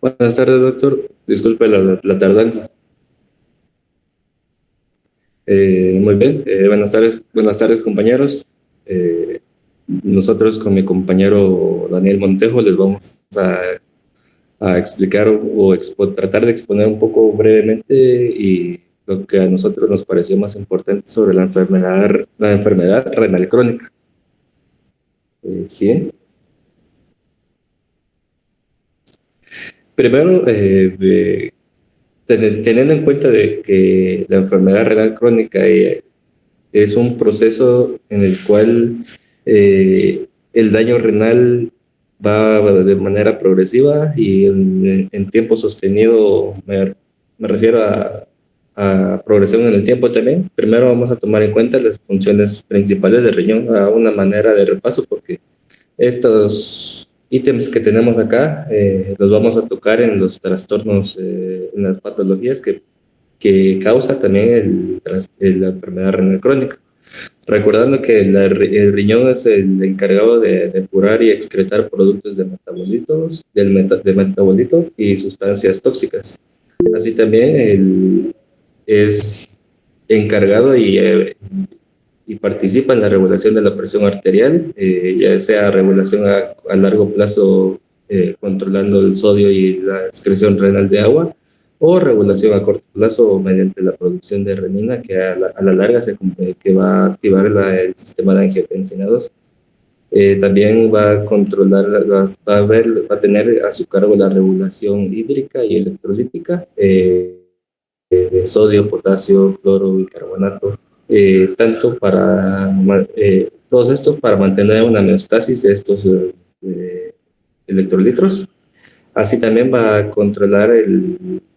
Buenas tardes, doctor. Disculpe la tardanza. Muy bien. Buenas tardes, compañeros. Nosotros con mi compañero Daniel Montejo les vamos a, a explicar tratar de exponer un poco brevemente y lo que a nosotros nos pareció más importante sobre la enfermedad renal crónica. ¿Sí? Primero, teniendo en cuenta de que la enfermedad renal crónica es un proceso en el cual el daño renal va de manera progresiva y en tiempo sostenido. Me refiero a progresión en el tiempo también. Primero vamos a tomar en cuenta las funciones principales del riñón a una manera de repaso, porque estos ítems que tenemos acá los vamos a tocar en los trastornos, en las patologías que causa también la enfermedad renal crónica. Recordando que el riñón es el encargado de depurar y excretar productos de metabolitos, de metabolito y sustancias tóxicas. Así también es encargado y participa en la regulación de la presión arterial, ya sea regulación a largo plazo, controlando el sodio y la excreción renal de agua, o regulación a corto plazo mediante la producción de renina, que a la larga que va a activar el sistema de angiotensina 2. También va a controlar, va a tener a su cargo la regulación hídrica y electrolítica, de sodio, potasio, cloro, bicarbonato, tanto todos estos para mantener una homeostasis de estos electrolitos. Así también va a controlar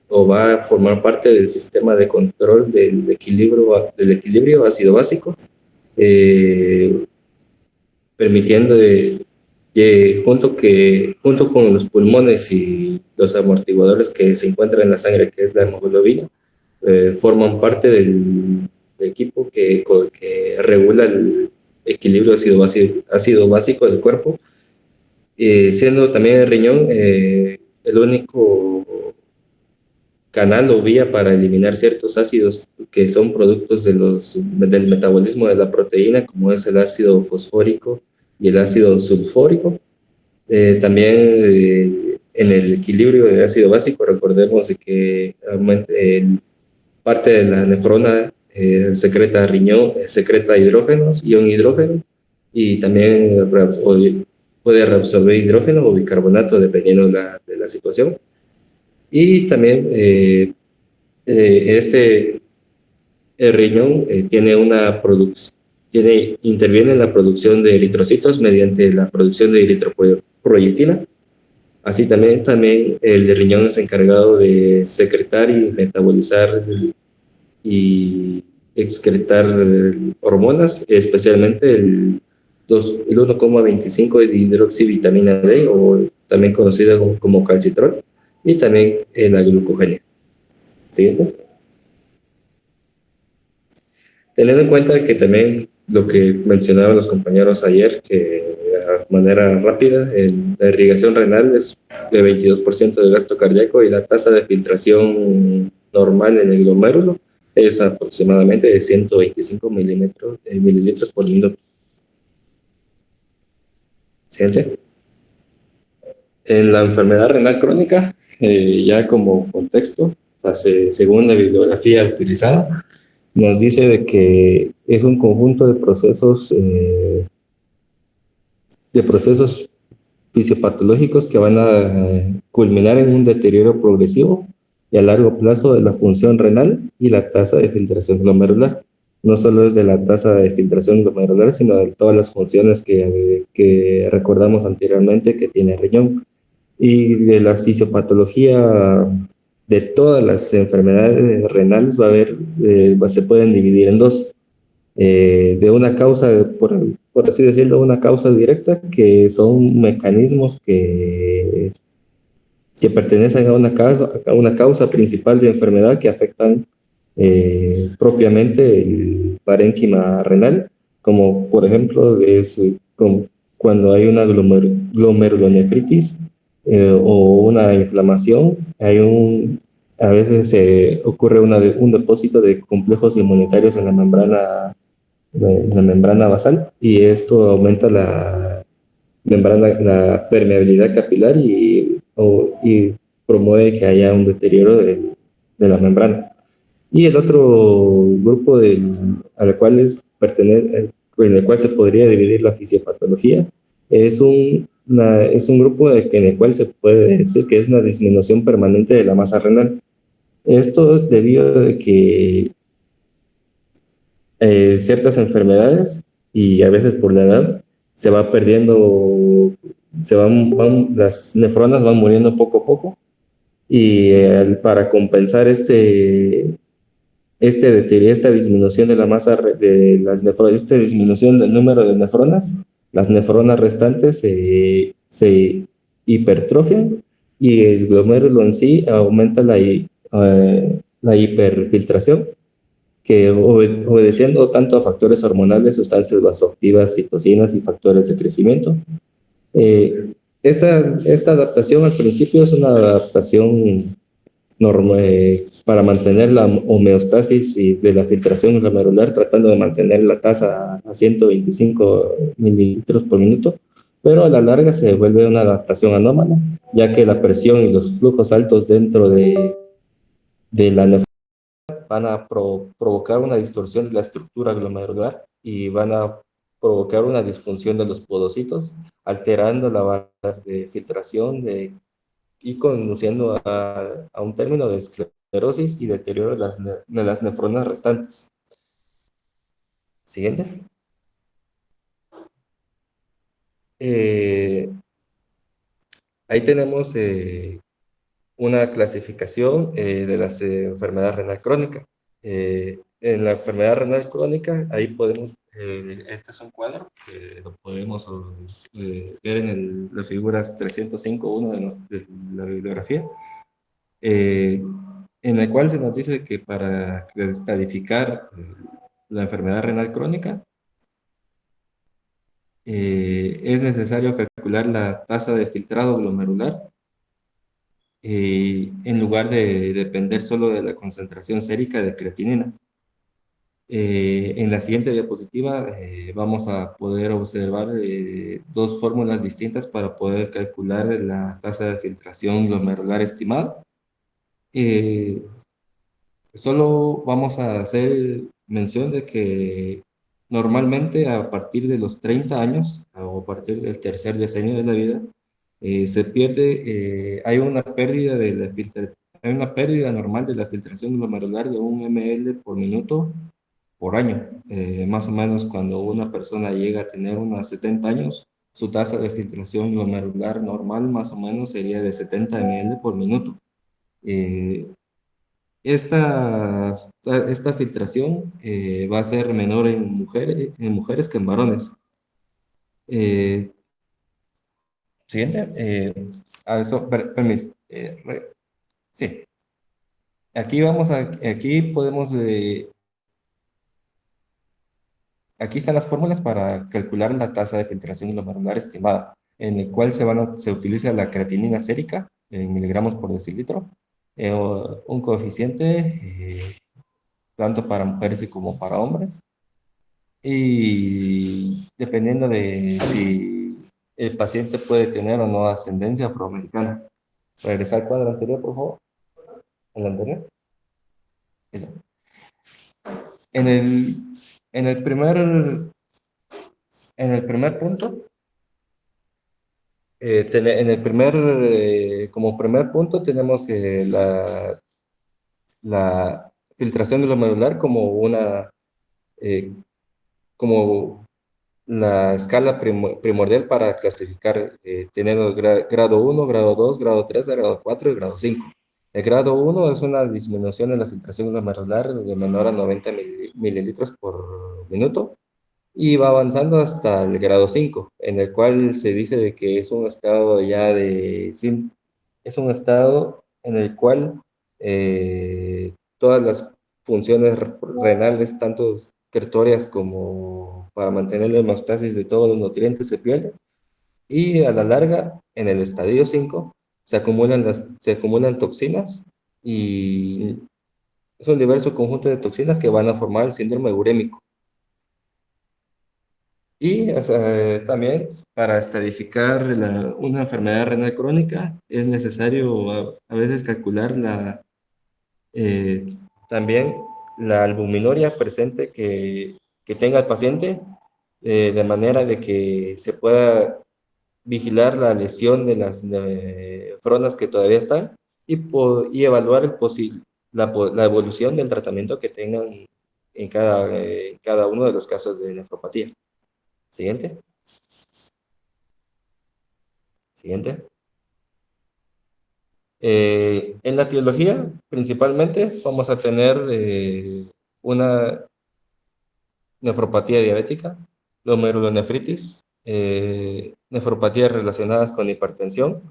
o va a formar parte del sistema de control del equilibrio ácido-básico, eh, permitiendo junto con los pulmones y los amortiguadores que se encuentran en la sangre, que es la hemoglobina, forman parte del equipo que regula el equilibrio ácido-básico del cuerpo, siendo también el riñón el único canal o vía para eliminar ciertos ácidos que son productos del metabolismo de la proteína, como es el ácido fosfórico y el ácido sulfórico. También en el equilibrio de ácido básico, recordemos de que parte de la nefrona secreta hidrógenos, ion hidrógeno, y también puede reabsorber hidrógeno o bicarbonato dependiendo de la situación. Y también el riñón interviene en la producción de eritrocitos mediante la producción de eritroproyectina. Así también el riñón es encargado de secretar y metabolizar y excretar hormonas, especialmente el 1,25 de hidroxivitamina D, o también conocida como calcitrol, y también la glucogenia. Siguiente. Teniendo en cuenta que también lo que mencionaban los compañeros ayer, que de manera rápida, la irrigación renal es de 22% del gasto cardíaco, y la tasa de filtración normal en el glomérulo es aproximadamente de 125 mililitros por minuto. Siguiente. En la enfermedad renal crónica, ya como contexto, según la bibliografía utilizada, nos dice de que es un conjunto de procesos fisiopatológicos que van a culminar en un deterioro progresivo y a largo plazo de la función renal y la tasa de filtración glomerular. No solo es de la tasa de filtración glomerular, sino de todas las funciones que recordamos anteriormente que tiene el riñón. Y de la fisiopatología de todas las enfermedades renales se pueden dividir en dos. De una causa, por así decirlo, una causa directa, que son mecanismos que pertenecen a una causa principal de enfermedad que afectan propiamente el parénquima renal, como por ejemplo cuando hay una glomerulonefritis, o una inflamación, a veces ocurre un depósito de complejos inmunitarios en la membrana basal, y esto aumenta la permeabilidad capilar y promueve que haya un deterioro de la membrana. Y el otro grupo al cual en el cual se podría dividir la fisiopatología es un grupo en el cual se puede decir que es una disminución permanente de la masa renal. Esto es debido a que ciertas enfermedades y a veces por la edad se va perdiendo, las nefronas van muriendo poco a poco, y para compensar esta disminución de la de las nefronas, esta disminución del número de nefronas, las nefronas restantes se hipertrofian, y el glomérulo en sí aumenta la hiperfiltración, que obedeciendo tanto a factores hormonales, sustancias vasoactivas, citocinas y factores de crecimiento. Esta adaptación al principio es una adaptación para mantener la homeostasis de la filtración glomerular, tratando de mantener la tasa a 125 mililitros por minuto, pero a la larga se vuelve una adaptación anómala, ya que la presión y los flujos altos dentro de la nefrona van a provocar una distorsión de la estructura glomerular y van a provocar una disfunción de los podocitos, alterando la barra de filtración y conduciendo a un término de esclerosis y deterioro de las nefronas restantes. Siguiente. Eh, Ahí tenemos una clasificación de las enfermedades renal crónicas. En la enfermedad renal crónica, ahí podemos, este es un cuadro que lo podemos ver en las figuras 305.1 de la bibliografía, eh, en el cual se nos dice que para estadificar la enfermedad renal crónica, es necesario calcular la tasa de filtrado glomerular, en lugar de depender solo de la concentración sérica de creatinina. En la siguiente diapositiva vamos a poder observar dos fórmulas distintas para poder calcular la tasa de filtración glomerular estimada. Eh, Solo vamos a hacer mención de que normalmente a partir de los 30 años o a partir del tercer decenio de la vida, se pierde, hay una pérdida normal de la filtración glomerular de 1 ml por minuto por año. Más o menos cuando una persona llega a tener unos 70 años, su tasa de filtración glomerular normal más o menos sería de 70 ml por minuto. Eh, esta filtración va a ser menor en mujeres que en varones. Eh, Siguiente. A eso, permiso. Sí. Aquí podemos, aquí están las fórmulas para calcular la tasa de filtración glomerular estimada, en el cual se utiliza la creatinina sérica en miligramos por decilitro, un coeficiente tanto para mujeres y como para hombres. Y dependiendo de si el paciente puede tener o no ascendencia afroamericana. Regresar al cuadro anterior, por favor. El anterior. Ese. En el, en el primer, en el primer punto, como primer punto tenemos la filtración glomerular eh, como la escala primordial para clasificar, teniendo grado 1, grado 2, grado 3, grado 4 y grado 5. El grado 1 es una disminución en la filtración glomerular de menor a 90 mililitros por minuto, y va avanzando hasta el grado 5, en el cual se dice de que es un estado es un estado en el cual todas las funciones renales, tanto excretorias como para mantener la hemostasis de todos los nutrientes, se pierden, y a la larga, en el estadio 5, se acumulan toxinas y es un diverso conjunto de toxinas que van a formar el síndrome urémico. Y o sea, también para estadificar una enfermedad renal crónica es necesario a veces calcular eh, también la albuminuria presente que tenga el paciente, de manera de que se pueda vigilar la lesión de las nefronas que todavía están y evaluar la evolución del tratamiento que tengan en cada uno de los casos de nefropatía. Siguiente, siguiente. En la etiología, principalmente, vamos a tener una nefropatía diabética, glomerulonefritis, nefropatías relacionadas con hipertensión,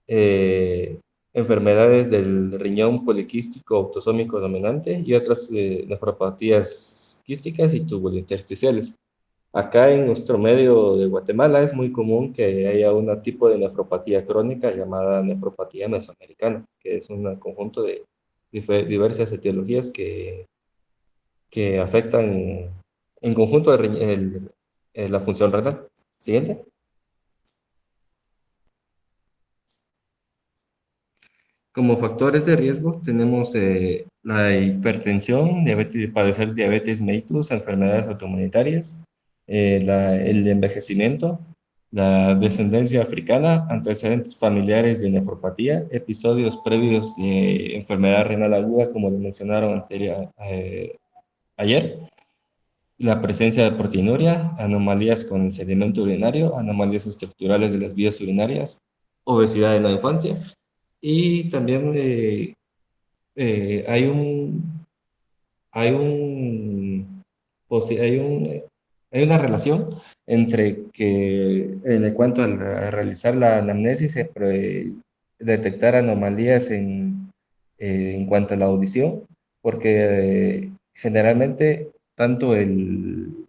eh, enfermedades del riñón poliquístico autosómico dominante y otras nefropatías quísticas y tubulointersticiales. Acá en nuestro medio de Guatemala es muy común que haya un tipo de nefropatía crónica llamada nefropatía mesoamericana, que es un conjunto de diversas etiologías que afectan en conjunto la función renal. Siguiente. Como factores de riesgo tenemos la hipertensión, padecer diabetes mellitus, enfermedades autoinmunitarias, el envejecimiento, la descendencia africana, antecedentes familiares de nefropatía, episodios previos de enfermedad renal aguda, como lo mencionaron ayer, la presencia de proteinuria, anomalías con el sedimento urinario, anomalías estructurales de las vías urinarias, obesidad en la infancia. Y también eh, hay un, hay un, posi- hay una relación entre que, en cuanto a realizar la anamnesis, detectar anomalías en cuanto a la audición, porque generalmente tanto el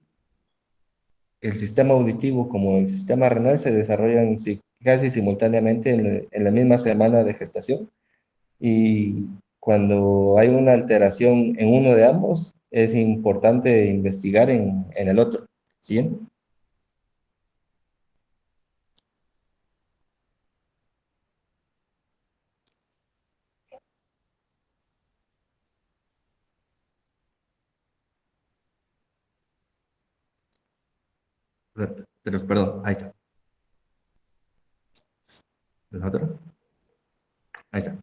sistema auditivo como el sistema renal se desarrollan casi simultáneamente en la misma semana de gestación. Y cuando hay una alteración en uno de ambos, es importante investigar en el otro. ¿Sí? Pero, perdón, ahí está. ¿El otro? Ahí está.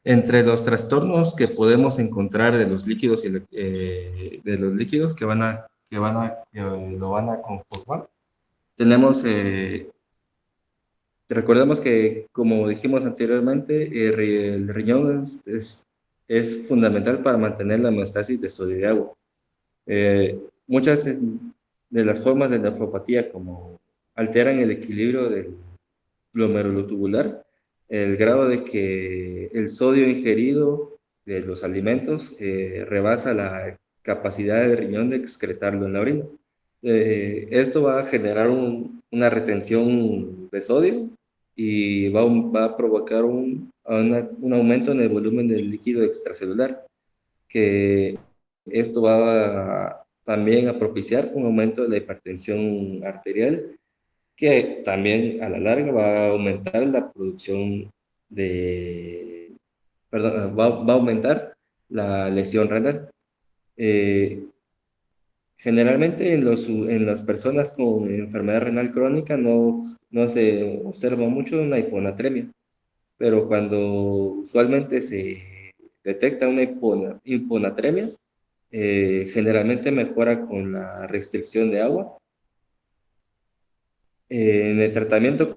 Entre los trastornos que podemos encontrar de los líquidos de los líquidos que lo van a conformar, tenemos, recordemos que, como dijimos anteriormente, el riñón es fundamental para mantener la homeostasis de sodio y agua. Muchas de las formas de nefropatía, como alteran el equilibrio del glomerulotubular, el grado de que el sodio ingerido de los alimentos rebasa la capacidad del riñón de excretarlo en la orina. Esto va a generar una retención de sodio y va a provocar un aumento en el volumen del líquido extracelular, que esto también a propiciar un aumento de la hipertensión arterial, que también a la larga va a aumentar la producción de, perdón, va a aumentar la lesión renal. Eh, Generalmente en las personas con enfermedad renal crónica no se observa mucho una hiponatremia, pero cuando usualmente se detecta una hiponatremia, generalmente mejora con la restricción de agua. En el tratamiento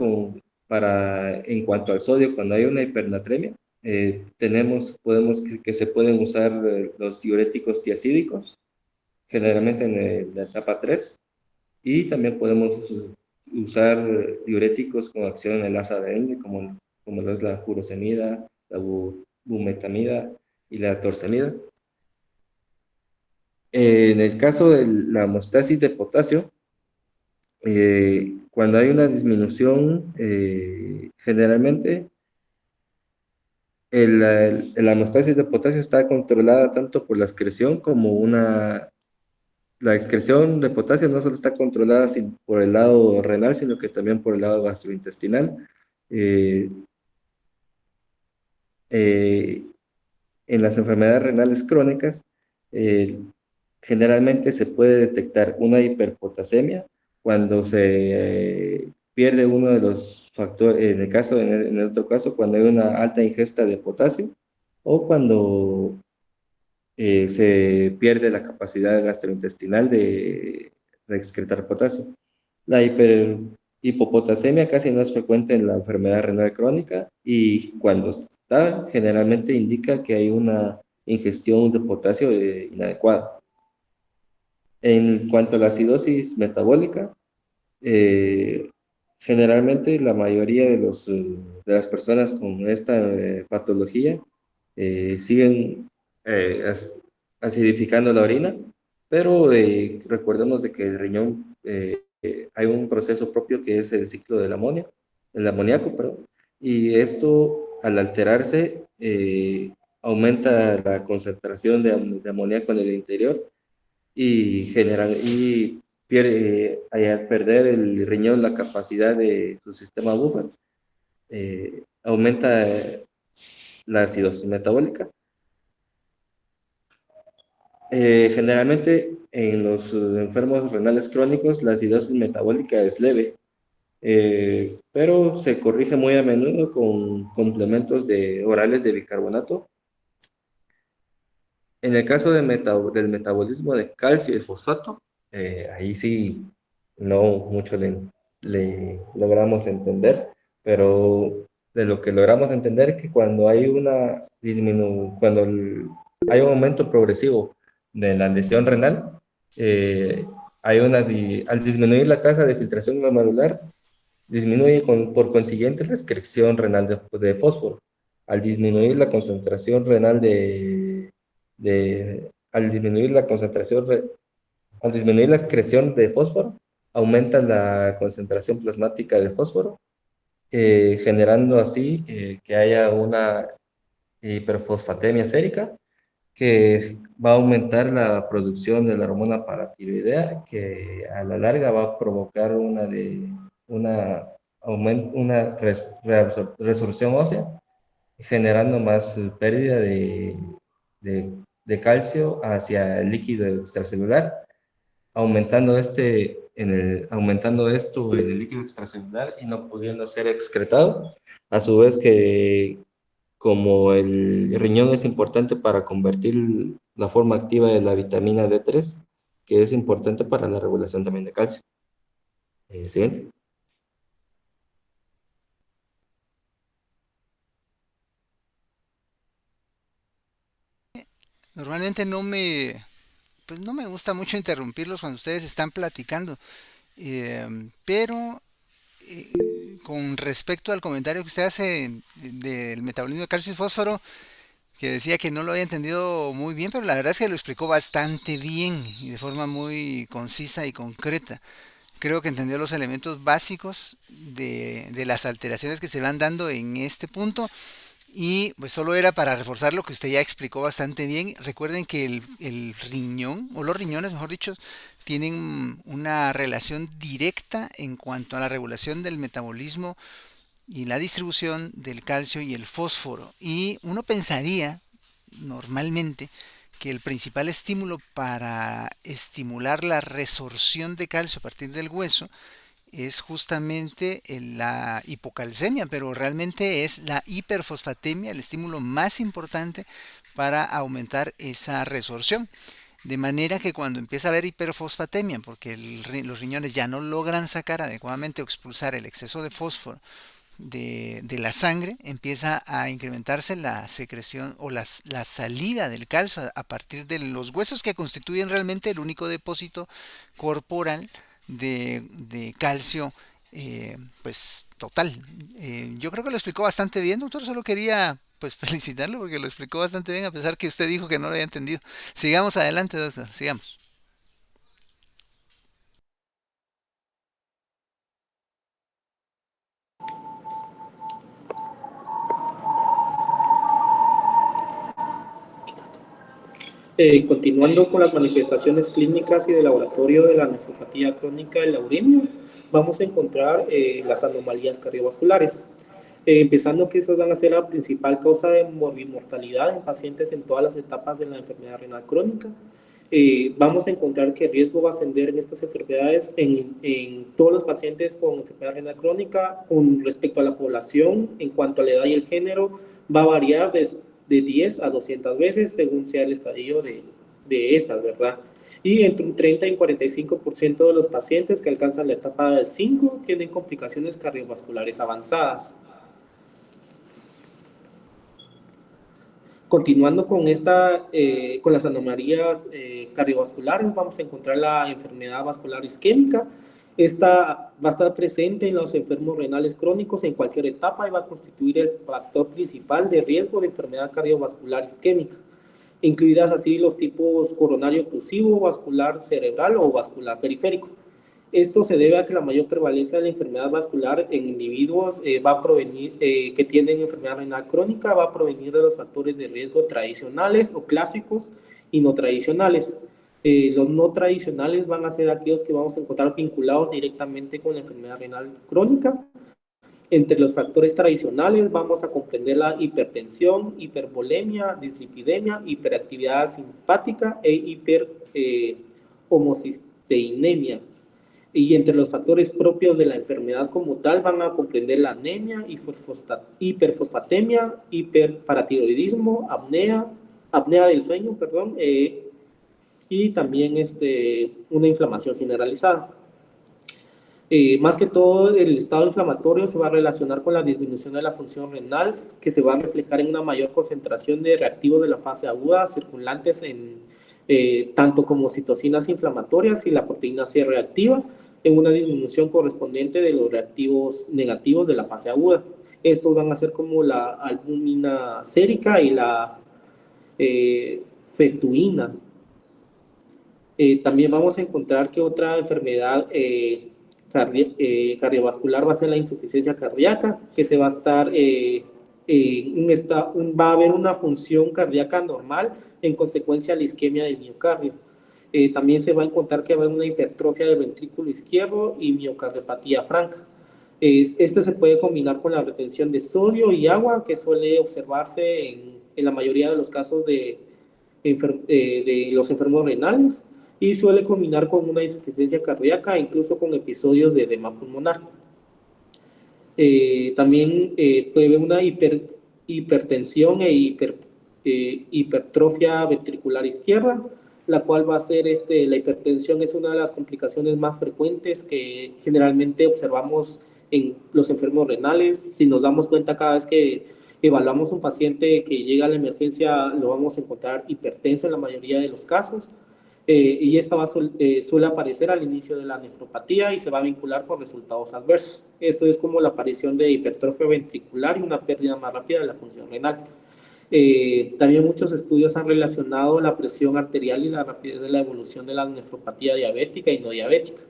en cuanto al sodio, cuando hay una hipernatremia, podemos que se pueden usar los diuréticos tiacídicos, generalmente en la etapa 3, y también podemos usar diuréticos con acción en el asa de Ende, como lo es la furosemida, la bumetamida y la torsemida. En el caso de la hemostasis de potasio, cuando hay una disminución, generalmente La hemostasis de potasio está controlada tanto por la excreción como la excreción de potasio no solo está controlada por el lado renal, sino que también por el lado gastrointestinal. Eh, eh, en las enfermedades renales crónicas, eh, generalmente se puede detectar una hiperpotasemia cuando se pierde uno de los factores, en el otro caso, cuando hay una alta ingesta de potasio o cuando se pierde la capacidad gastrointestinal de excretar potasio. La hipopotasemia casi no es frecuente en la enfermedad renal crónica y cuando está, generalmente indica que hay una ingestión de potasio inadecuada. En cuanto a la acidosis metabólica, eh, generalmente la mayoría de las personas con esta patología siguen acidificando la orina, pero recordemos de que el riñón, hay un proceso propio que es el ciclo del amonio, el amoníaco, perdón, y esto al alterarse aumenta la concentración de amoníaco en el interior y pierde, al perder el riñón la capacidad de su sistema buffer, aumenta la acidosis metabólica. Generalmente en los enfermos renales crónicos la acidosis metabólica es leve, pero se corrige muy a menudo con complementos orales de bicarbonato. En el caso del metabolismo de calcio y fosfato, ahí sí no mucho le logramos entender, pero de lo que logramos entender es que cuando hay hay un aumento progresivo de la lesión renal, eh, al disminuir la tasa de filtración glomerular, disminuye por consiguiente la excreción renal de fósforo. Al disminuir la concentración renal al disminuir la al disminuir la excreción de fósforo, aumenta la concentración plasmática de fósforo, generando así que haya una hiperfosfatemia sérica que va a aumentar la producción de la hormona paratiroidea, que a la larga va a provocar una, una resorción ósea, generando más pérdida de, de calcio hacia el líquido extracelular, aumentando esto en el líquido extracelular y no pudiendo ser excretado. A su vez que como el riñón es importante para convertir la forma activa de la vitamina D3, que es importante para la regulación también de calcio. Siguiente. Normalmente pues no me gusta mucho interrumpirlos cuando ustedes están platicando, pero con respecto al comentario que usted hace del metabolismo de calcio y fósforo, que decía que no lo había entendido muy bien, pero la verdad es que lo explicó bastante bien y de forma muy concisa y concreta. Creo que entendió los elementos básicos de las alteraciones que se van dando en este punto. Y pues solo era para reforzar lo que usted ya explicó bastante bien. Recuerden que el riñón, o los riñones mejor dicho, tienen una relación directa en cuanto a la regulación del metabolismo y la distribución del calcio y el fósforo. Y uno pensaría normalmente que el principal estímulo para estimular la resorción de calcio a partir del hueso es justamente la hipocalcemia, pero realmente es la hiperfosfatemia el estímulo más importante para aumentar esa resorción. De manera que cuando empieza a haber hiperfosfatemia, porque los riñones ya no logran sacar adecuadamente o expulsar el exceso de fósforo de la sangre, empieza a incrementarse la secreción o la salida del calcio a partir de los huesos que constituyen realmente el único depósito corporal de calcio, pues total. Yo creo que lo explicó bastante bien, doctor. Solo quería pues felicitarlo porque lo explicó bastante bien a pesar que usted dijo que no lo había entendido. Sigamos adelante, doctor. Sigamos. Continuando con las manifestaciones clínicas y de laboratorio de la nefropatía crónica de la uremia, vamos a encontrar las anomalías cardiovasculares. Empezando que esas van a ser la principal causa de morbimortalidad en pacientes en todas las etapas de la enfermedad renal crónica. Vamos a encontrar que el riesgo va a ascender en estas enfermedades en todos los pacientes con enfermedad renal crónica. Con respecto a la población, en cuanto a la edad y el género, va a variar de 10 a 200 veces según sea el estadio de estas, ¿verdad? Y entre un 30 y un 45% de los pacientes que alcanzan la etapa del 5 tienen complicaciones cardiovasculares avanzadas. Continuando con con las anomalías cardiovasculares, vamos a encontrar la enfermedad vascular isquémica. Esta va a estar presente en los enfermos renales crónicos en cualquier etapa y va a constituir el factor principal de riesgo de enfermedad cardiovascular isquémica, incluidas así los tipos coronario oclusivo, vascular cerebral o vascular periférico. Esto se debe a que la mayor prevalencia de la enfermedad vascular en individuos que tienen enfermedad renal crónica va a provenir de los factores de riesgo tradicionales o clásicos y no tradicionales. Los no tradicionales van a ser aquellos que vamos a encontrar vinculados directamente con la enfermedad renal crónica. Entre los factores tradicionales vamos a comprender la hipertensión, hipervolemia, dislipidemia, hiperactividad simpática e hiperhomocisteinemia. Y entre los factores propios de la enfermedad como tal van a comprender la anemia, hiperfosfatemia, hiperparatiroidismo, apnea del sueño, y también una inflamación generalizada. Más que todo, el estado inflamatorio se va a relacionar con la disminución de la función renal, que se va a reflejar en una mayor concentración de reactivos de la fase aguda circulantes tanto como citocinas inflamatorias y la proteína C reactiva, en una disminución correspondiente de los reactivos negativos de la fase aguda. Estos van a ser como la albúmina sérica y la fetuina. También vamos a encontrar que otra enfermedad cardiovascular va a ser la insuficiencia cardíaca, que se va a estar va a haber una función cardíaca normal en consecuencia de la isquemia del miocardio. También se va a encontrar que va a haber una hipertrofia del ventrículo izquierdo y miocardiopatía franca. Este se puede combinar con la retención de sodio y agua, que suele observarse en la mayoría de los casos de los enfermos renales, y suele combinar con una insuficiencia cardíaca, incluso con episodios de edema pulmonar. También puede haber una hipertensión e hipertrofia ventricular izquierda, la cual va a ser, la hipertensión es una de las complicaciones más frecuentes que generalmente observamos en los enfermos renales. Si nos damos cuenta cada vez que evaluamos un paciente que llega a la emergencia, lo vamos a encontrar hipertenso en la mayoría de los casos, y esta suele aparecer al inicio de la nefropatía y se va a vincular con resultados adversos. Esto es como la aparición de hipertrofia ventricular y una pérdida más rápida de la función renal. También muchos estudios han relacionado la presión arterial y la rapidez de la evolución de la nefropatía diabética y no diabética.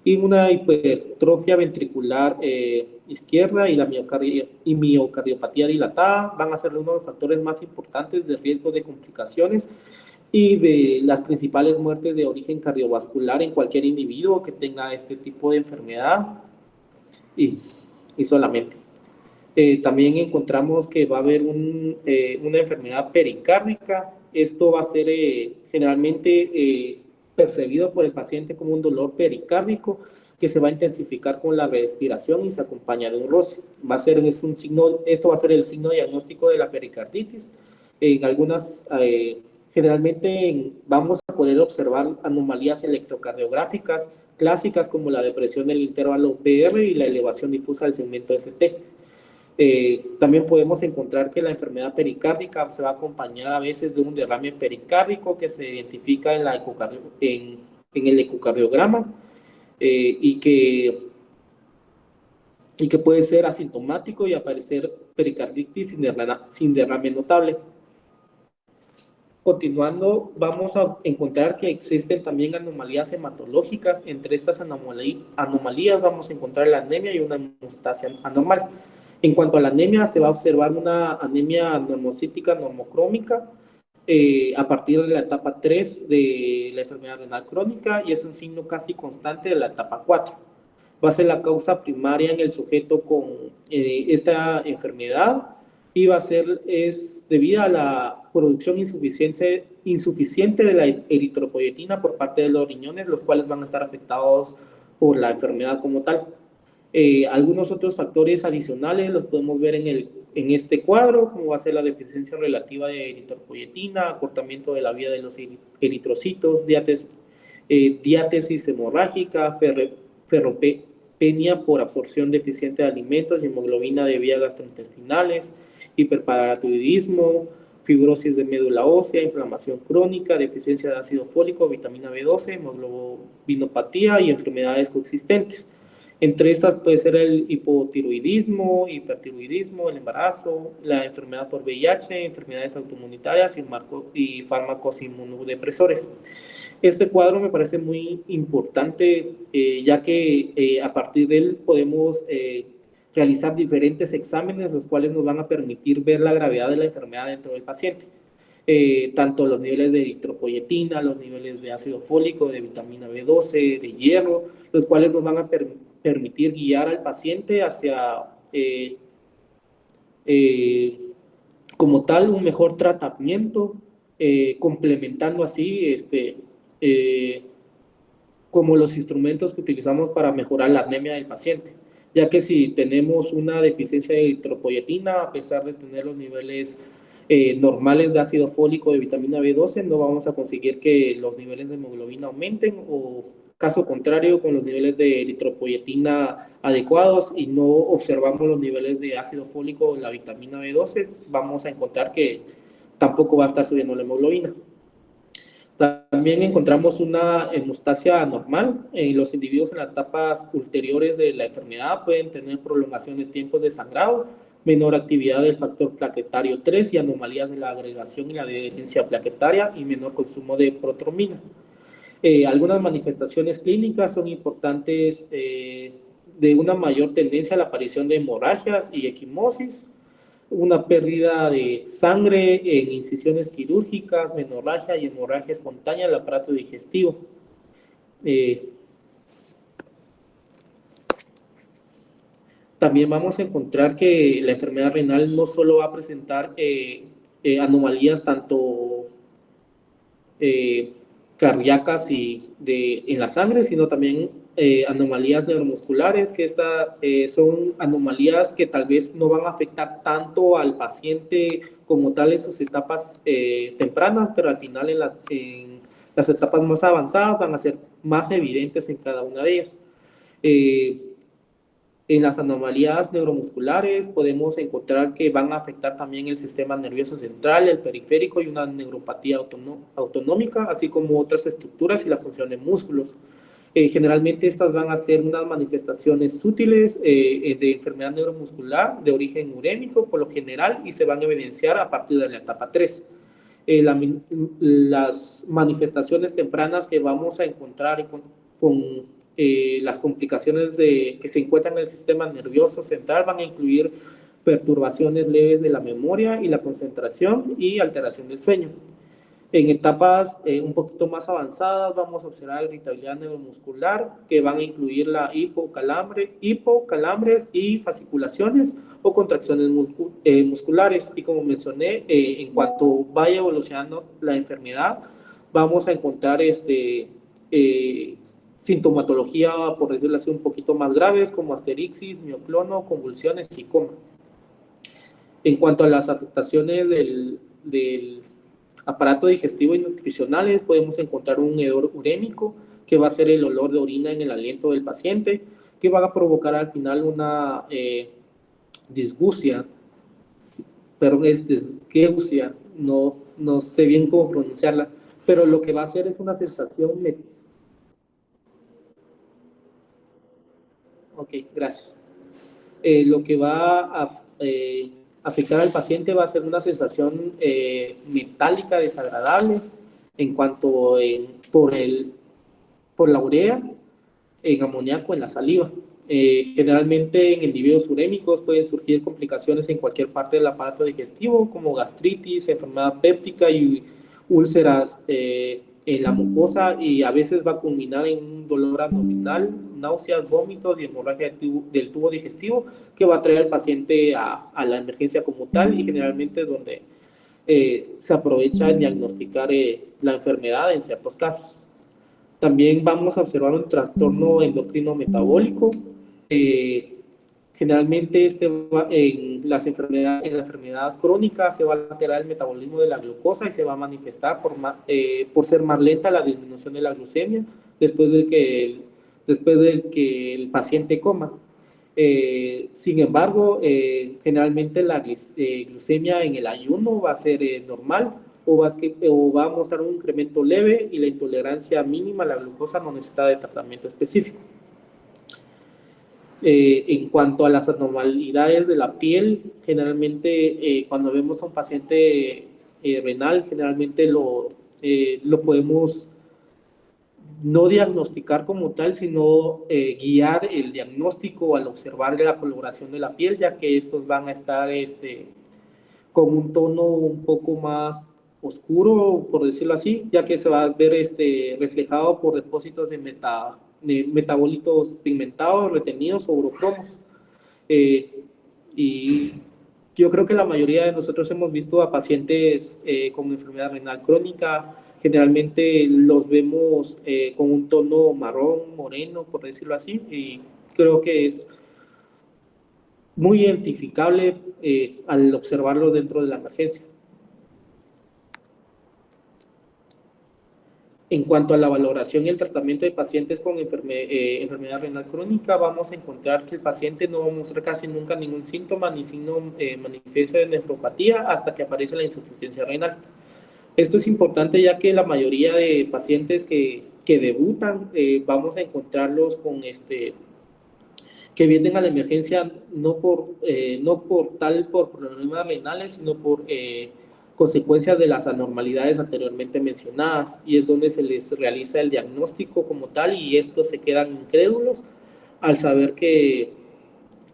Y una hipertrofia ventricular izquierda y la miocardiopatía dilatada van a ser uno de los factores más importantes de riesgo de complicaciones y de las principales muertes de origen cardiovascular en cualquier individuo que tenga este tipo de enfermedad y solamente. También encontramos que va a haber una enfermedad pericárdica. Esto va a ser generalmente percibido por el paciente como un dolor pericárdico que se va a intensificar con la respiración y se acompaña de un roce. Esto va a ser el signo diagnóstico de la pericarditis. En algunas, generalmente vamos a poder observar anomalías electrocardiográficas clásicas como la depresión del intervalo PR y la elevación difusa del segmento ST. También podemos encontrar que la enfermedad pericárdica se va a acompañar a veces de un derrame pericárdico que se identifica en el ecocardiograma, y que puede ser asintomático y aparecer pericarditis sin derrame notable. Continuando, vamos a encontrar que existen también anomalías hematológicas. Entre estas anomalías vamos a encontrar la anemia y una hemostasia anormal. En cuanto a la anemia, se va a observar una anemia normocítica normocrómica, a partir de la etapa 3 de la enfermedad renal crónica y es un signo casi constante de la etapa 4. Va a ser la causa primaria en el sujeto con esta enfermedad y va a ser debido a la producción insuficiente de la eritropoyetina por parte de los riñones, los cuales van a estar afectados por la enfermedad como tal. Algunos otros factores adicionales los podemos ver en este cuadro, como va a ser la deficiencia relativa de eritropoyetina, acortamiento de la vida de los eritrocitos, diátesis hemorrágica, ferropenia por absorción deficiente de alimentos y hemoglobina de vías gastrointestinales, hiperparatiroidismo, fibrosis de médula ósea, inflamación crónica, deficiencia de ácido fólico, vitamina B12, hemoglobinopatía y enfermedades coexistentes. Entre estas puede ser el hipotiroidismo, hipertiroidismo, el embarazo, la enfermedad por VIH, enfermedades autoinmunitarias y fármacos inmunodepresores. Este cuadro me parece muy importante, ya que a partir de él podemos realizar diferentes exámenes, los cuales nos van a permitir ver la gravedad de la enfermedad dentro del paciente. Tanto los niveles de eritropoyetina, los niveles de ácido fólico, de vitamina B12, de hierro, los cuales nos van a permitir guiar al paciente hacia, como tal, un mejor tratamiento, complementando así como los instrumentos que utilizamos para mejorar la anemia del paciente, ya que si tenemos una deficiencia de eritropoyetina, a pesar de tener los niveles normales de ácido fólico, de vitamina B12, no vamos a conseguir que los niveles de hemoglobina aumenten, o caso contrario, con los niveles de eritropoyetina adecuados y no observamos los niveles de ácido fólico o la vitamina B12, vamos a encontrar que tampoco va a estar subiendo la hemoglobina. También encontramos una hemostasia anormal. Los individuos en las etapas ulteriores de la enfermedad pueden tener prolongación de tiempos de sangrado, menor actividad del factor plaquetario 3 y anomalías de la agregación y la adherencia plaquetaria y menor consumo de protromina. Algunas manifestaciones clínicas son importantes de una mayor tendencia a la aparición de hemorragias y equimosis, una pérdida de sangre en incisiones quirúrgicas, menorragia y hemorragia espontánea del aparato digestivo. También vamos a encontrar que la enfermedad renal no solo va a presentar anomalías tanto cardíacas en la sangre, sino también anomalías neuromusculares, que son anomalías que tal vez no van a afectar tanto al paciente como tal en sus etapas tempranas, pero al final en las etapas más avanzadas van a ser más evidentes en cada una de ellas. En las anomalías neuromusculares podemos encontrar que van a afectar también el sistema nervioso central, el periférico y una neuropatía autonómica, así como otras estructuras y la función de músculos. Generalmente estas van a ser unas manifestaciones sutiles de enfermedad neuromuscular de origen urémico por lo general y se van a evidenciar a partir de la etapa 3. Las manifestaciones tempranas que vamos a encontrar con las complicaciones que se encuentran en el sistema nervioso central van a incluir perturbaciones leves de la memoria y la concentración y alteración del sueño. En etapas un poquito más avanzadas vamos a observar irritabilidad neuromuscular que van a incluir la hipocalambres y fasciculaciones o contracciones musculares. Y como mencioné, en cuanto vaya evolucionando la enfermedad, vamos a encontrar sintomatología, por decirlo así, un poquito más graves, como asterixis, mioclono, convulsiones y coma. En cuanto a las afectaciones del aparato digestivo y nutricionales, podemos encontrar un hedor urémico, que va a ser el olor de orina en el aliento del paciente, que va a provocar al final una disgeusia, perdón, es disgeusia, no sé bien cómo pronunciarla, pero lo que va a hacer es una sensación. Ok, gracias. Lo que va a afectar al paciente va a ser una sensación metálica desagradable en cuanto por la urea, en amoníaco en la saliva. Generalmente en individuos urémicos pueden surgir complicaciones en cualquier parte del aparato digestivo, como gastritis, enfermedad péptica y úlceras en la mucosa, y a veces va a culminar en un dolor abdominal, náuseas, vómitos y hemorragia del tubo digestivo, que va a traer al paciente a la emergencia como tal, y generalmente es donde se aprovecha en diagnosticar la enfermedad en ciertos casos. También vamos a observar un trastorno endocrino metabólico. Generalmente en la enfermedad crónica se va a alterar el metabolismo de la glucosa y se va a manifestar por ser más lenta la disminución de la glucemia después del que el paciente coma. Sin embargo, generalmente la glucemia en el ayuno va a ser normal, o va a mostrar un incremento leve, y la intolerancia mínima a la glucosa no necesita de tratamiento específico. En cuanto a las anormalidades de la piel, generalmente cuando vemos a un paciente renal, generalmente lo podemos no diagnosticar como tal, sino guiar el diagnóstico al observar la coloración de la piel, ya que estos van a estar con un tono un poco más oscuro, por decirlo así, ya que se va a ver reflejado por depósitos de metabolitos pigmentados, retenidos o urocromos. Y yo creo que la mayoría de nosotros hemos visto a pacientes con enfermedad renal crónica. Generalmente los vemos con un tono marrón, moreno, por decirlo así, y creo que es muy identificable al observarlo dentro de la emergencia. En cuanto a la valoración y el tratamiento de pacientes con enfermedad renal crónica, vamos a encontrar que el paciente no va a mostrar casi nunca ningún síntoma ni signo manifiesto de nefropatía hasta que aparece la insuficiencia renal. Esto es importante, ya que la mayoría de pacientes que debutan, vamos a encontrarlos con que vienen a la emergencia no por problemas renales, sino por consecuencias de las anormalidades anteriormente mencionadas, y es donde se les realiza el diagnóstico como tal, y estos se quedan incrédulos al saber que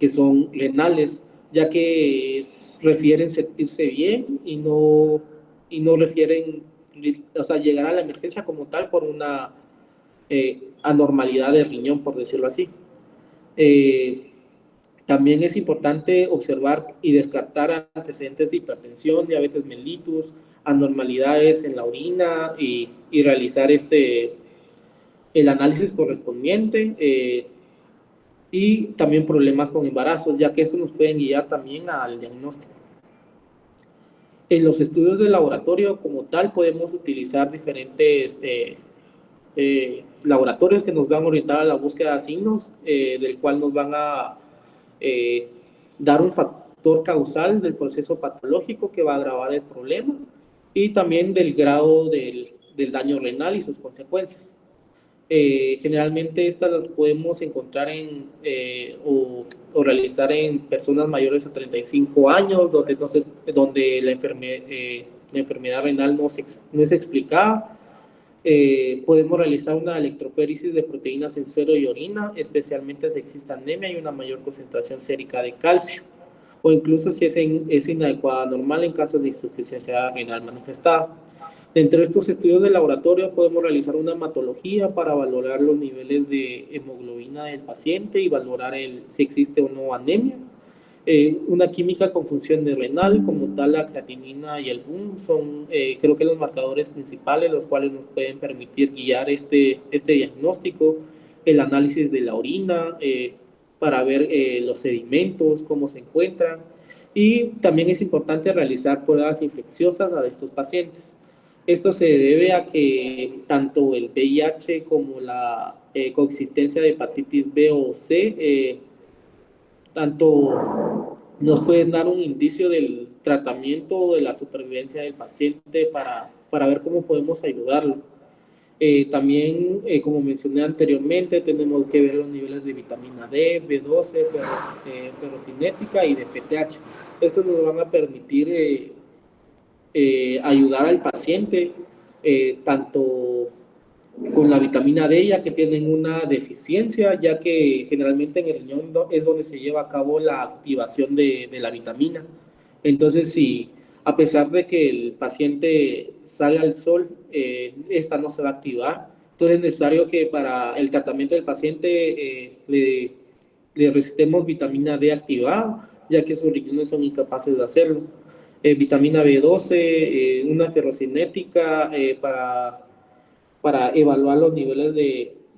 son renales, ya que refieren sentirse bien y no refieren, o sea, llegar a la emergencia como tal por una anormalidad de riñón, por decirlo así. También es importante observar y descartar antecedentes de hipertensión, diabetes mellitus, anormalidades en la orina, y realizar el análisis correspondiente, y también problemas con embarazos, ya que esto nos pueden guiar también al diagnóstico. En los estudios de laboratorio como tal podemos utilizar diferentes laboratorios que nos van a orientar a la búsqueda de signos, del cual nos van a dar un factor causal del proceso patológico que va a agravar el problema, y también del grado del daño renal y sus consecuencias. Generalmente estas las podemos encontrar o realizar en personas mayores a 35 años, donde la enfermedad renal no es explicada. Podemos realizar una electrofóresis de proteínas en suero y orina, especialmente si existe anemia y una mayor concentración sérica de calcio, o incluso si es inadecuada normal en caso de insuficiencia renal manifestada. Dentro de estos estudios de laboratorio podemos realizar una hematología para valorar los niveles de hemoglobina del paciente y valorar si existe o no anemia. Una química con función de renal, como tal la creatinina y el BUN, son creo que los marcadores principales, los cuales nos pueden permitir guiar este diagnóstico. El análisis de la orina para ver los sedimentos, cómo se encuentran, y también es importante realizar pruebas infecciosas a estos pacientes. Esto se debe a que tanto el VIH como la coexistencia de hepatitis B o C tanto nos pueden dar un indicio del tratamiento o de la supervivencia del paciente para ver cómo podemos ayudarlo. También, como mencioné anteriormente, tenemos que ver los niveles de vitamina D, B12, ferrocinética y de PTH. Estos nos van a permitir ayudar al paciente tanto con la vitamina D, ya que tienen una deficiencia, ya que generalmente en el riñón es donde se lleva a cabo la activación de la vitamina. Entonces, si a pesar de que el paciente salga al sol, esta no se va a activar. Entonces es necesario que para el tratamiento del paciente le recetemos vitamina D activada, ya que sus riñones son incapaces de hacerlo. Vitamina B12, una ferrocinética para evaluar los niveles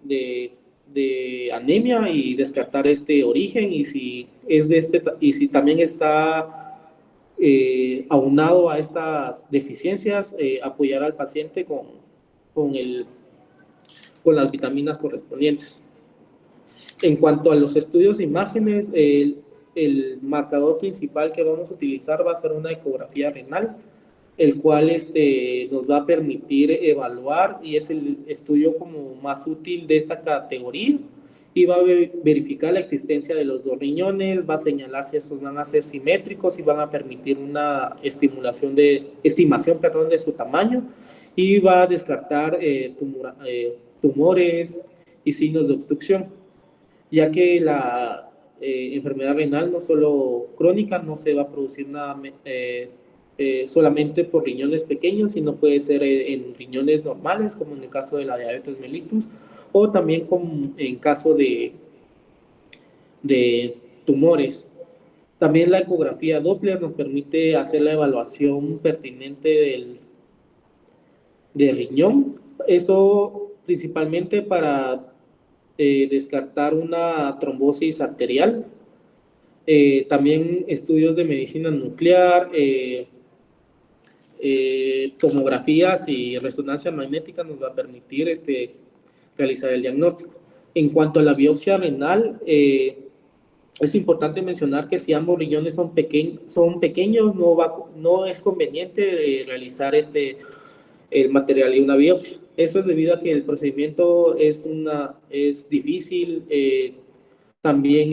de anemia y descartar este origen, y si es de y si también está aunado a estas deficiencias, apoyar al paciente con, el, con las vitaminas correspondientes. En cuanto a los estudios de imágenes, el marcador principal que vamos a utilizar va a ser una ecografía renal, el cual nos va a permitir evaluar, y es el estudio como más útil de esta categoría, y va a verificar la existencia de los dos riñones, va a señalar si estos van a ser simétricos y van a permitir una estimación de su tamaño, y va a descartar tumores y signos de obstrucción, ya que la enfermedad renal no solo crónica no se va a producir solamente por riñones pequeños, sino puede ser en riñones normales, como en el caso de la diabetes mellitus, o también en caso de tumores. También la ecografía Doppler nos permite hacer la evaluación pertinente del riñón. Eso principalmente para descartar una trombosis arterial. También estudios de medicina nuclear, tomografías y resonancia magnética nos va a permitir realizar el diagnóstico. En cuanto a la biopsia renal, es importante mencionar que si ambos riñones son pequeños, no es conveniente realizar el material y una biopsia. Eso es debido a que el procedimiento es difícil. También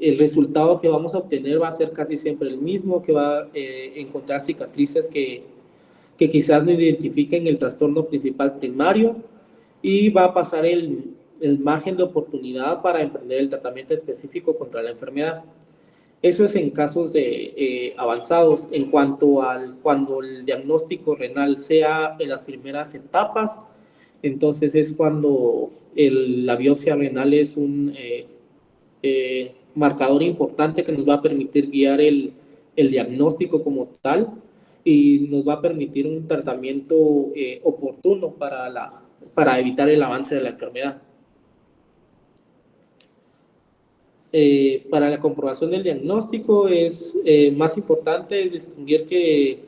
el resultado que vamos a obtener va a ser casi siempre el mismo, que va a encontrar cicatrices que quizás no identifiquen el trastorno principal primario, y va a pasar el margen de oportunidad para emprender el tratamiento específico contra la enfermedad. Eso es en casos avanzados. En cuanto cuando el diagnóstico renal sea en las primeras etapas, entonces es cuando la biopsia renal es un marcador importante que nos va a permitir guiar el diagnóstico como tal, y nos va a permitir un tratamiento oportuno para evitar el avance de la enfermedad. Para la comprobación del diagnóstico es más importante distinguir que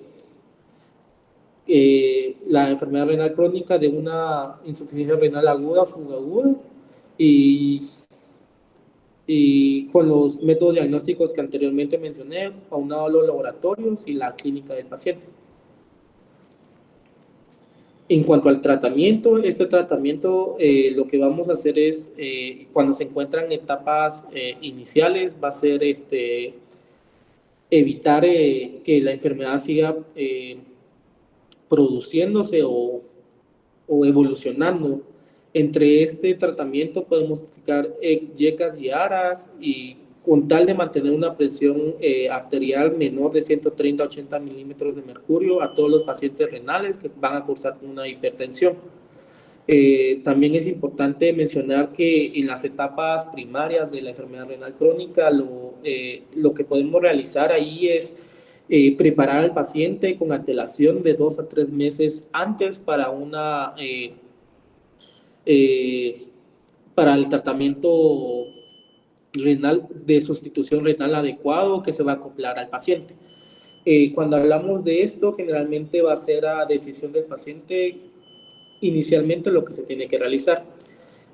la enfermedad renal crónica de una insuficiencia renal aguda o subaguda, y con los métodos diagnósticos que anteriormente mencioné, aunado a los laboratorios y la clínica del paciente. En cuanto al tratamiento, este tratamiento lo que vamos a hacer es, cuando se encuentran etapas iniciales, va a ser evitar que la enfermedad siga produciéndose o evolucionando. Entre este tratamiento podemos aplicar yecas y aras, y con tal de mantener una presión arterial menor de 130 a 80 milímetros de mercurio a todos los pacientes renales que van a cursar con una hipertensión. También es importante mencionar que en las etapas primarias de la enfermedad renal crónica, lo que podemos realizar ahí es preparar al paciente con antelación de 2 a 3 meses antes para el tratamiento renal de sustitución renal adecuado que se va a acoplar al paciente. Cuando hablamos de esto, generalmente va a ser a decisión del paciente inicialmente lo que se tiene que realizar.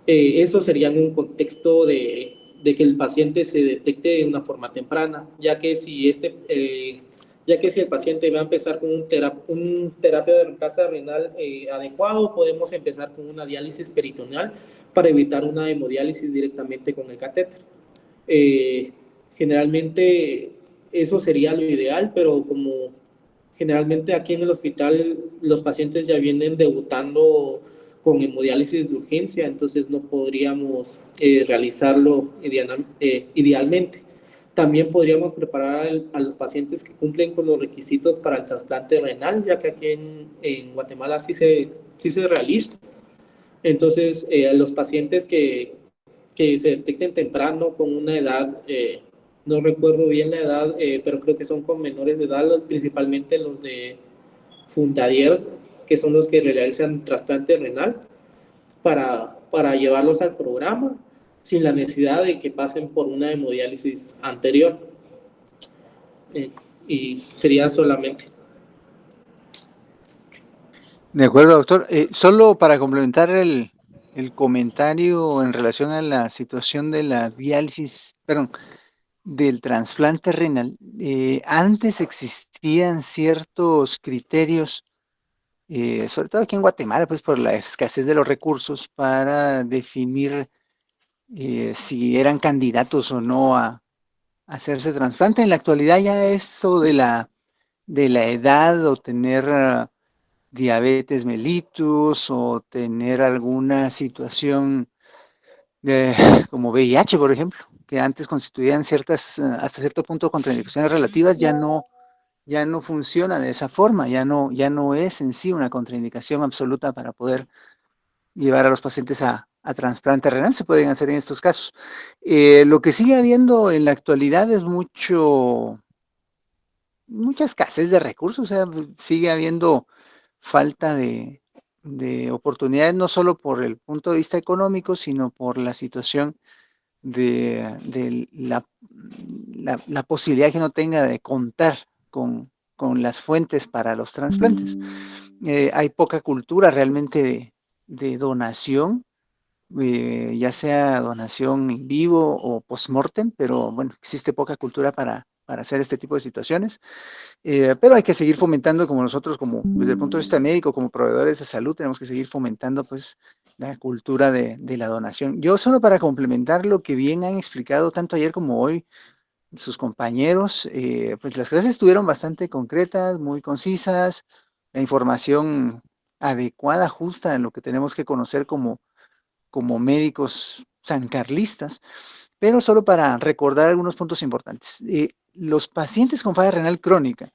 Eso sería en un contexto de que el paciente se detecte de una forma temprana, ya que si el paciente va a empezar con un terapia de reemplazo renal adecuado, podemos empezar con una diálisis peritoneal para evitar una hemodiálisis directamente con el catéter. Generalmente eso sería lo ideal, pero como Generalmente aquí en el hospital los pacientes ya vienen debutando con hemodiálisis de urgencia, entonces no podríamos realizarlo idealmente. También podríamos preparar a los pacientes que cumplen con los requisitos para el trasplante renal, ya que aquí en Guatemala sí se realiza. Entonces, los pacientes que se detecten temprano con una edad, no recuerdo bien la edad, pero creo que son con menores de edad, principalmente los de Fundadier, que son los que realizan trasplante renal, para llevarlos al programa sin la necesidad de que pasen por una hemodiálisis anterior. Eh, y sería solamente. De acuerdo, doctor. Solo para complementar el comentario en relación a la situación de la diálisis, perdón, del trasplante renal, antes existían ciertos criterios, sobre todo aquí en Guatemala, pues por la escasez de los recursos, para definir si eran candidatos o no a hacerse trasplante. En la actualidad ya eso de la edad o tener diabetes mellitus o tener alguna situación de, como VIH, por ejemplo, que antes constituían ciertas, hasta cierto punto, contraindicaciones relativas, ya no funciona de esa forma, ya no es en sí una contraindicación absoluta para poder llevar a los pacientes a trasplante renal, se pueden hacer en estos casos. Lo que sigue habiendo en la actualidad es mucha escasez de recursos, o sea, sigue habiendo falta de oportunidades, no solo por el punto de vista económico, sino por la situación de la posibilidad que no tenga de contar con las fuentes para los trasplantes. Hay poca cultura realmente de donación, ya sea donación in vivo o post-mortem, pero bueno, existe poca cultura para hacer este tipo de situaciones. Pero hay que seguir fomentando, como nosotros, como desde el punto de vista médico, como proveedores de salud, tenemos que seguir fomentando pues la cultura de la donación. Yo solo para complementar lo que bien han explicado tanto ayer como hoy sus compañeros, pues las clases estuvieron bastante concretas, muy concisas, la información adecuada, justa en lo que tenemos que conocer como médicos sancarlistas, pero solo para recordar algunos puntos importantes. Los pacientes con falla renal crónica,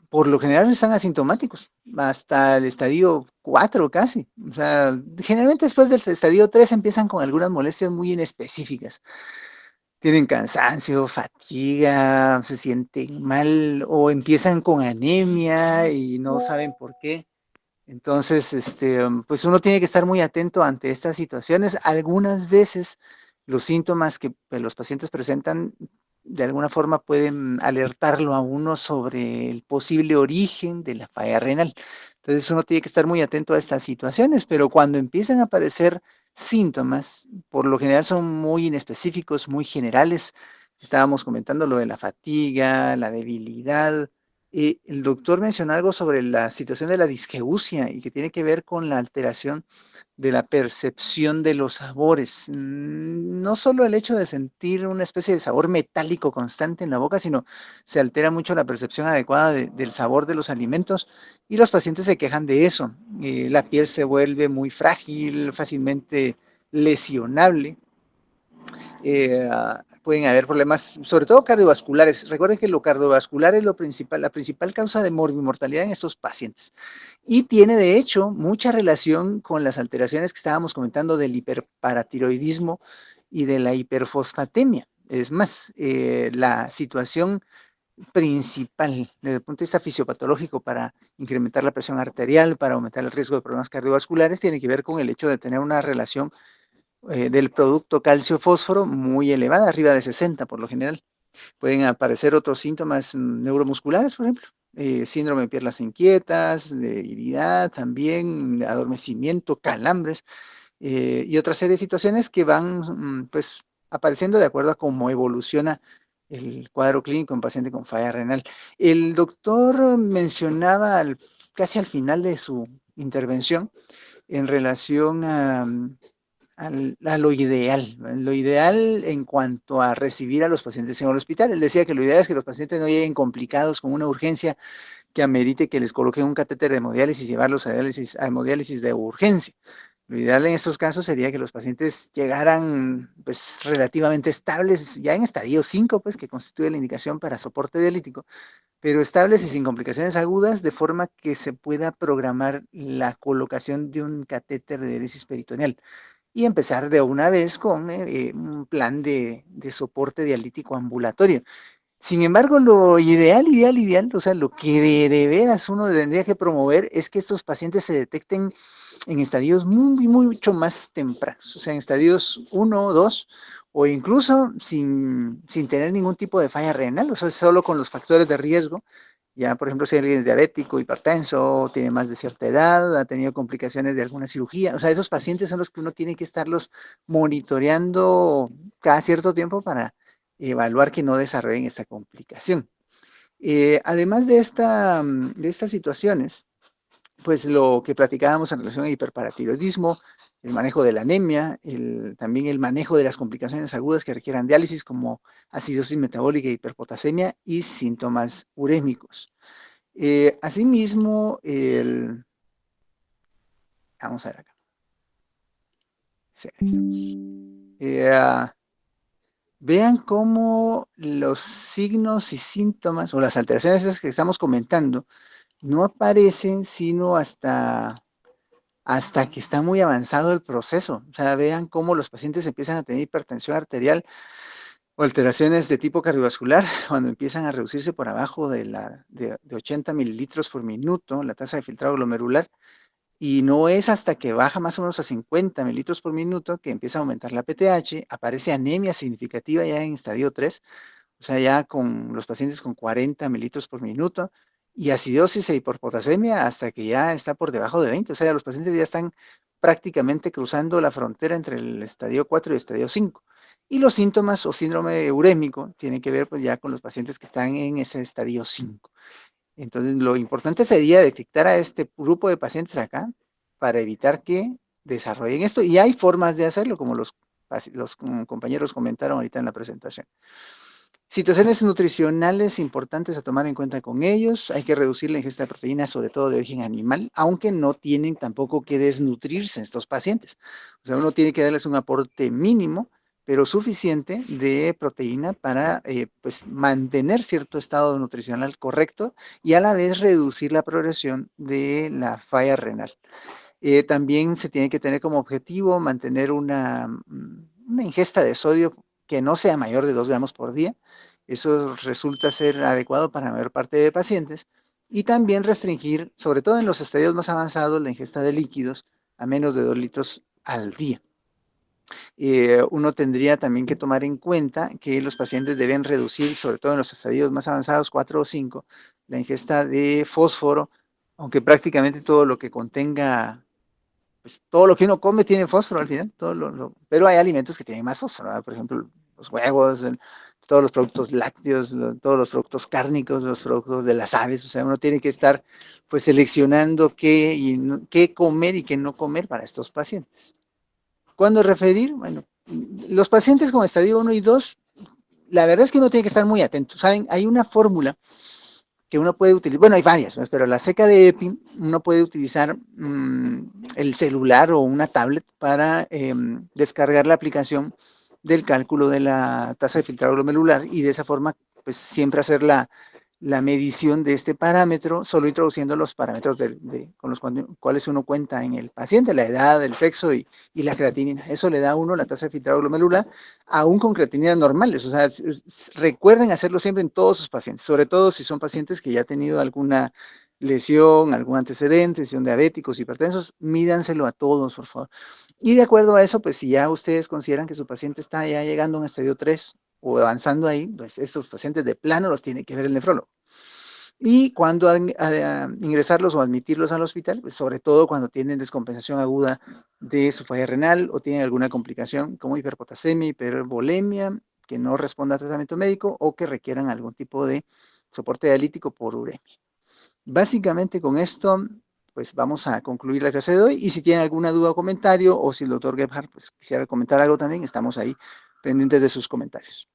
por lo general están asintomáticos, hasta el estadio 4 casi. O sea, generalmente después del estadio 3 empiezan con algunas molestias muy inespecíficas. Tienen cansancio, fatiga, se sienten mal o empiezan con anemia y no saben por qué. Entonces, pues uno tiene que estar muy atento ante estas situaciones. Algunas veces los síntomas que pues, los pacientes presentan de alguna forma pueden alertarlo a uno sobre el posible origen de la falla renal. Entonces uno tiene que estar muy atento a estas situaciones, pero cuando empiezan a aparecer síntomas, por lo general son muy inespecíficos, muy generales. Estábamos comentando lo de la fatiga, la debilidad, el doctor mencionó algo sobre la situación de la disgeusia y que tiene que ver con la alteración de la percepción de los sabores. No solo el hecho de sentir una especie de sabor metálico constante en la boca, sino se altera mucho la percepción adecuada del sabor de los alimentos y los pacientes se quejan de eso. La piel se vuelve muy frágil, fácilmente lesionable. Pueden haber problemas, sobre todo cardiovasculares. Recuerden que lo cardiovascular es la principal causa de morbimortalidad en estos pacientes. Y tiene, de hecho, mucha relación con las alteraciones que estábamos comentando del hiperparatiroidismo y de la hiperfosfatemia. Es más, la situación principal desde el punto de vista fisiopatológico para incrementar la presión arterial, para aumentar el riesgo de problemas cardiovasculares, tiene que ver con el hecho de tener una relación del producto calcio-fósforo muy elevada, arriba de 60 por lo general. Pueden aparecer otros síntomas neuromusculares, por ejemplo, síndrome de piernas inquietas, debilidad también, adormecimiento, calambres y otra serie de situaciones que van pues apareciendo de acuerdo a cómo evoluciona el cuadro clínico en paciente con falla renal. El doctor mencionaba casi al final de su intervención en relación a a lo ideal. Lo ideal en cuanto a recibir a los pacientes en el hospital. Él decía que lo ideal es que los pacientes no lleguen complicados con una urgencia que amerite que les coloquen un catéter de hemodiálisis y llevarlos a hemodiálisis de urgencia. Lo ideal en estos casos sería que los pacientes llegaran pues, relativamente estables, ya en estadio 5, pues, que constituye la indicación para soporte dialítico, pero estables y sin complicaciones agudas, de forma que se pueda programar la colocación de un catéter de diálisis peritoneal y empezar de una vez con un plan de soporte dialítico ambulatorio. Sin embargo, lo ideal, o sea, lo que de veras uno tendría que promover es que estos pacientes se detecten en estadios mucho más tempranos, o sea, en estadios 1 o 2, o incluso sin tener ningún tipo de falla renal, o sea, solo con los factores de riesgo. Ya, por ejemplo, si alguien es diabético, hipertenso, tiene más de cierta edad, ha tenido complicaciones de alguna cirugía, o sea, esos pacientes son los que uno tiene que estarlos monitoreando cada cierto tiempo para evaluar que no desarrollen esta complicación. Además de estas situaciones, pues lo que platicábamos en relación al hiperparatiroidismo, el manejo de la anemia, también el manejo de las complicaciones agudas que requieran diálisis como acidosis metabólica, hiperpotasemia y síntomas urémicos. Asimismo, vamos a ver acá. Sí, ahí estamos. Vean cómo los signos y síntomas o las alteraciones que estamos comentando no aparecen sino hasta que está muy avanzado el proceso. O sea, vean cómo los pacientes empiezan a tener hipertensión arterial o alteraciones de tipo cardiovascular cuando empiezan a reducirse por abajo de 80 mililitros por minuto la tasa de filtrado glomerular, y no es hasta que baja más o menos a 50 mililitros por minuto que empieza a aumentar la PTH, aparece anemia significativa ya en estadio 3, o sea, ya con los pacientes con 40 mililitros por minuto, y acidosis e hiperpotasemia hasta que ya está por debajo de 20, o sea, los pacientes ya están prácticamente cruzando la frontera entre el estadio 4 y el estadio 5. Y los síntomas o síndrome urémico tienen que ver pues ya con los pacientes que están en ese estadio 5. Entonces, lo importante sería detectar a este grupo de pacientes acá para evitar que desarrollen esto. Y hay formas de hacerlo, como los compañeros comentaron ahorita en la presentación. Situaciones nutricionales importantes a tomar en cuenta con ellos. Hay que reducir la ingesta de proteínas, sobre todo de origen animal, aunque no tienen tampoco que desnutrirse estos pacientes. O sea, uno tiene que darles un aporte mínimo, pero suficiente de proteína para pues, mantener cierto estado nutricional correcto y a la vez reducir la progresión de la falla renal. También se tiene que tener como objetivo mantener una ingesta de sodio que no sea mayor de 2 gramos por día. Eso resulta ser adecuado para la mayor parte de pacientes. Y también restringir, sobre todo en los estadios más avanzados, la ingesta de líquidos a menos de 2 litros al día. Uno tendría también que tomar en cuenta que los pacientes deben reducir, sobre todo en los estadios más avanzados, 4 o 5, la ingesta de fósforo, aunque prácticamente todo lo que contenga, pues, todo lo que uno come tiene fósforo al final, pero hay alimentos que tienen más fósforo, ¿verdad? Por ejemplo, los huevos, todos los productos lácteos, todos los productos cárnicos, los productos de las aves, o sea, uno tiene que estar pues seleccionando qué comer y qué no comer para estos pacientes. ¿Cuándo referir? Bueno, los pacientes con estadio 1 y 2, la verdad es que uno tiene que estar muy atento. ¿Saben? Hay una fórmula que uno puede utilizar, bueno, hay varias, ¿no? Pero la seca de EPI, uno puede utilizar el celular o una tablet para descargar la aplicación del cálculo de la tasa de filtrado glomerular y de esa forma, pues siempre hacer la medición de este parámetro, solo introduciendo los parámetros con los cuales uno cuenta en el paciente, la edad, el sexo y la creatinina. Eso le da a uno la tasa de filtrado glomerular, aún con creatininas normales. O sea, recuerden hacerlo siempre en todos sus pacientes, sobre todo si son pacientes que ya han tenido alguna lesión, algún antecedente, si son diabéticos, hipertensos, mídanselo a todos, por favor. Y de acuerdo a eso, pues si ya ustedes consideran que su paciente está ya llegando a un estadio 3 o avanzando ahí, pues estos pacientes de plano los tiene que ver el nefrólogo. Y cuando ingresarlos o admitirlos al hospital, pues sobre todo cuando tienen descompensación aguda de su falla renal o tienen alguna complicación como hiperpotasemia, hipervolemia, que no responda a tratamiento médico o que requieran algún tipo de soporte dialítico por uremia. Básicamente con esto pues vamos a concluir la clase de hoy. Y si tienen alguna duda o comentario, o si el doctor Gebhardt pues, quisiera comentar algo también, estamos ahí pendientes de sus comentarios.